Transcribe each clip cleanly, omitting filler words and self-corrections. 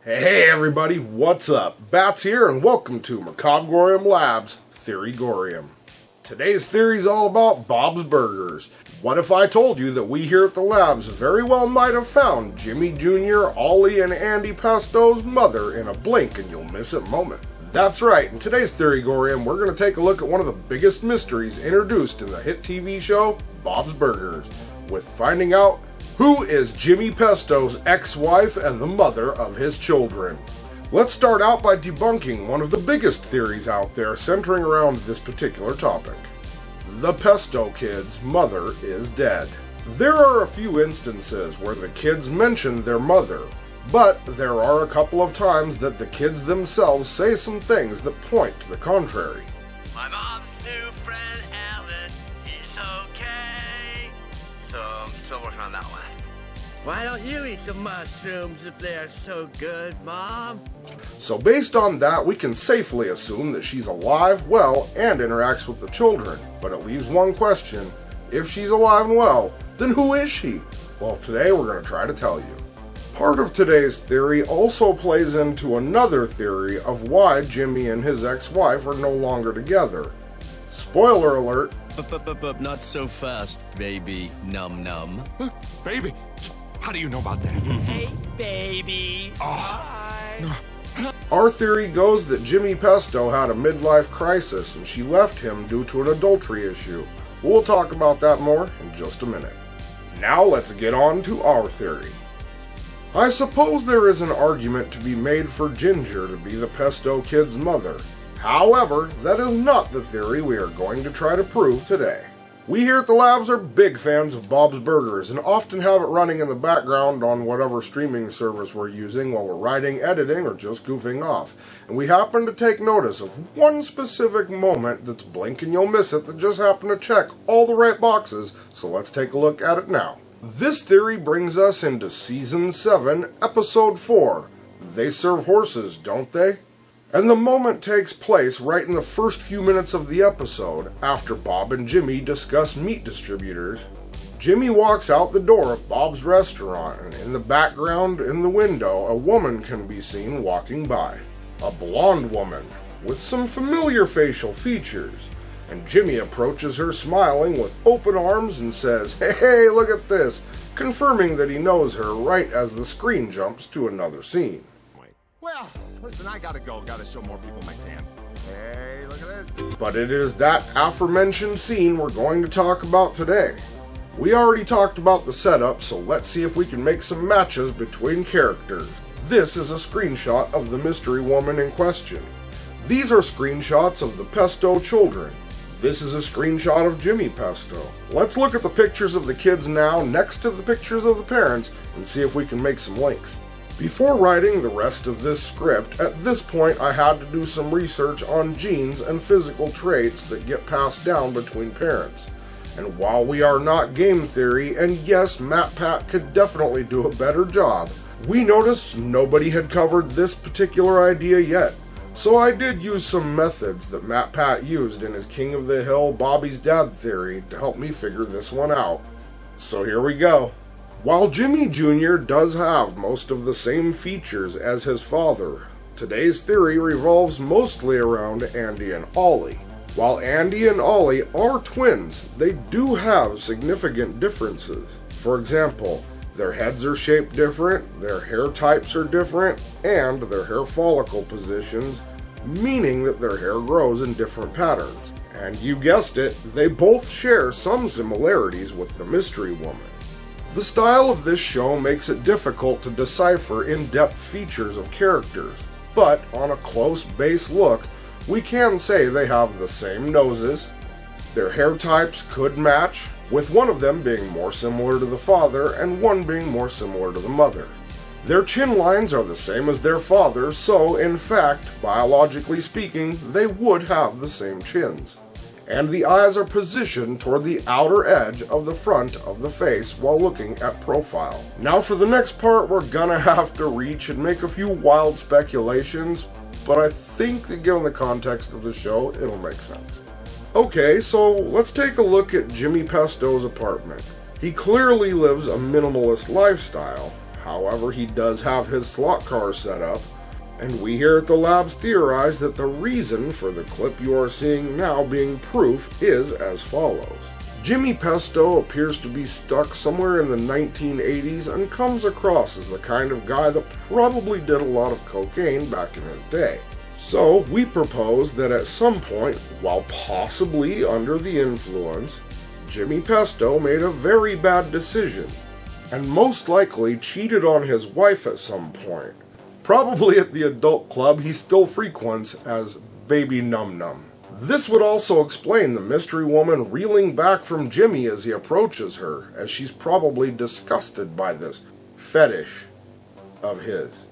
Hey everybody, what's up? Bats here and welcome to Macabre'Gorium Labs Theory-Gorium. Today's theory is all about Bob's Burgers. What if I told you that we here at the labs very well might have found Jimmy Jr., Ollie, and Andy Pesto's mother in a blink and you'll miss it moment? That's right, in today's Theory-Gorium we're going to take a look at one of the biggest mysteries introduced in the hit TV show Bob's Burgers, with finding out who is Jimmy Pesto's ex-wife and the mother of his children. Let's start out by debunking one of the biggest theories out there centering around this particular topic. The Pesto kid's mother is dead. There are a few instances where the kids mention their mother, but there are a couple of times that the kids themselves say some things that point to the contrary. My mom's new friend Alan, he's okay. So I'm still working on that one. Why don't you eat the mushrooms if they're so good, Mom? So based on that, we can safely assume that she's alive, well, and interacts with the children. But it leaves one question. If she's alive and well, then who is she? Well, today we're going to try to tell you. Part of today's theory also plays into another theory of why Jimmy and his ex-wife are no longer together. Spoiler alert. Not so fast, baby. Num num. Baby? How do you know about that? Hey, baby. Hi. Our theory goes that Jimmy Pesto had a midlife crisis and she left him due to an adultery issue. We'll talk about that more in just a minute. Now let's get on to our theory. I suppose there is an argument to be made for Ginger to be the Pesto kid's mother. However, that is not the theory we are going to try to prove today. We here at the labs are big fans of Bob's Burgers and often have it running in the background on whatever streaming service we're using while we're writing, editing, or just goofing off. And we happen to take notice of one specific moment that's blink and you'll miss it that just happened to check all the right boxes, so let's take a look at it now. This theory brings us into Season 7, Episode 4. They serve horses, don't they? And the moment takes place right in the first few minutes of the episode, after Bob and Jimmy discuss meat distributors. Jimmy walks out the door of Bob's restaurant, and in the background, in the window, a woman can be seen walking by. A blonde woman, with some familiar facial features. And Jimmy approaches her smiling with open arms and says, "Hey, look at this," confirming that he knows her right as the screen jumps to another scene. Well, listen, I gotta go. Gotta show more people my tan. Hey, look at this. But it is that aforementioned scene we're going to talk about today. We already talked about the setup, so let's see if we can make some matches between characters. This is a screenshot of the mystery woman in question. These are screenshots of the Pesto children. This is a screenshot of Jimmy Pesto. Let's look at the pictures of the kids now next to the pictures of the parents and see if we can make some links. Before writing the rest of this script, at this point I had to do some research on genes and physical traits that get passed down between parents. And while we are not game theory, and yes, MatPat could definitely do a better job, we noticed nobody had covered this particular idea yet. So I did use some methods that MatPat used in his King of the Hill Bobby's Dad theory to help me figure this one out. So here we go. While Jimmy Jr. does have most of the same features as his father, today's theory revolves mostly around Andy and Ollie. While Andy and Ollie are twins, they do have significant differences. For example, their heads are shaped different, their hair types are different, and their hair follicle positions, meaning that their hair grows in different patterns. And you guessed it, they both share some similarities with the mystery woman. The style of this show makes it difficult to decipher in-depth features of characters, but on a close base look, we can say they have the same noses. Their hair types could match, with one of them being more similar to the father and one being more similar to the mother. Their chin lines are the same as their father, so in fact, biologically speaking, they would have the same chins. And the eyes are positioned toward the outer edge of the front of the face while looking at profile. Now for the next part, we're gonna have to reach and make a few wild speculations, but I think that given the context of the show, it'll make sense. Okay, so let's take a look at Jimmy Pesto's apartment. He clearly lives a minimalist lifestyle. However, he does have his slot car set up, and we here at the labs theorize that the reason for the clip you are seeing now being proof is as follows. Jimmy Pesto appears to be stuck somewhere in the 1980s and comes across as the kind of guy that probably did a lot of cocaine back in his day. So we propose that at some point, while possibly under the influence, Jimmy Pesto made a very bad decision, and most likely cheated on his wife at some point. Probably at the adult club he still frequents as Baby Num Num. This would also explain the mystery woman reeling back from Jimmy as he approaches her, as she's probably disgusted by this fetish of his.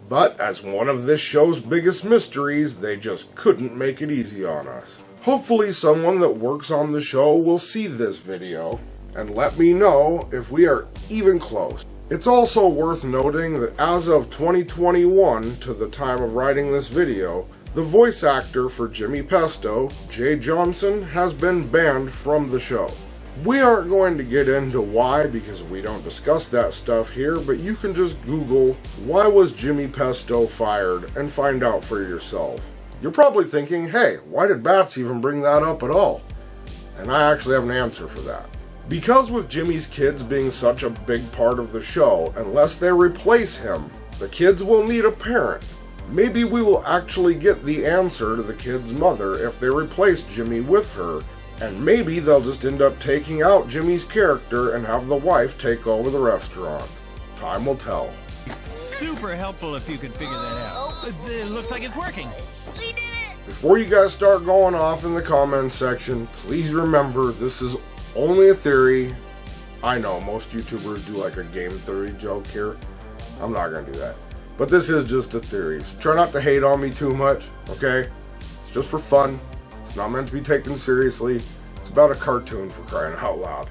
But as one of this show's biggest mysteries, they just couldn't make it easy on us. Hopefully someone that works on the show will see this video and let me know if we are even close. It's also worth noting that as of 2021, to the time of writing this video, the voice actor for Jimmy Pesto, Jay Johnson, has been banned from the show. We aren't going to get into why, because we don't discuss that stuff here, but you can just Google, "Why was Jimmy Pesto fired?" and find out for yourself. You're probably thinking, hey, why did Bats even bring that up at all? And I actually have an answer for that. Because with Jimmy's kids being such a big part of the show, unless they replace him, the kids will need a parent. Maybe we will actually get the answer to the kid's mother if they replace Jimmy with her, and maybe they'll just end up taking out Jimmy's character and have the wife take over the restaurant. Time will tell. Super helpful if you could figure that out. It looks like it's working. We did it! Before you guys start going off in the comments section, please remember this is only a theory. I know most YouTubers do like a game theory joke here. I'm not going to do that. But this is just a theory. So try not to hate on me too much, okay? It's just for fun. It's not meant to be taken seriously. It's about a cartoon, for crying out loud.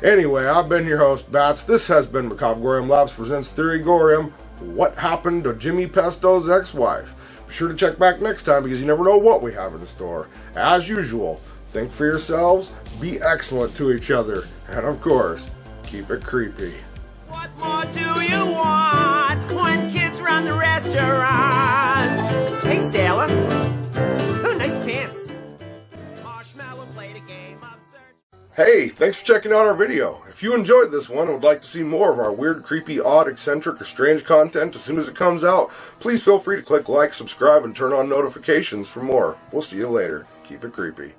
Anyway, I've been your host, Bats. This has been Macabre'Gorium Labs presents Theory-Gorium. What happened to Jimmy Pesto's ex-wife? Be sure to check back next time because you never know what we have in store. As usual, think for yourselves, be excellent to each other, and of course, keep it creepy. What more do you want when kids run the restaurant? Hey, sailor. Oh, nice pants. Marshmallow played a game of search. Hey, thanks for checking out our video. If you enjoyed this one and would like to see more of our weird, creepy, odd, eccentric, or strange content as soon as it comes out, please feel free to click like, subscribe, and turn on notifications for more. We'll see you later. Keep it creepy.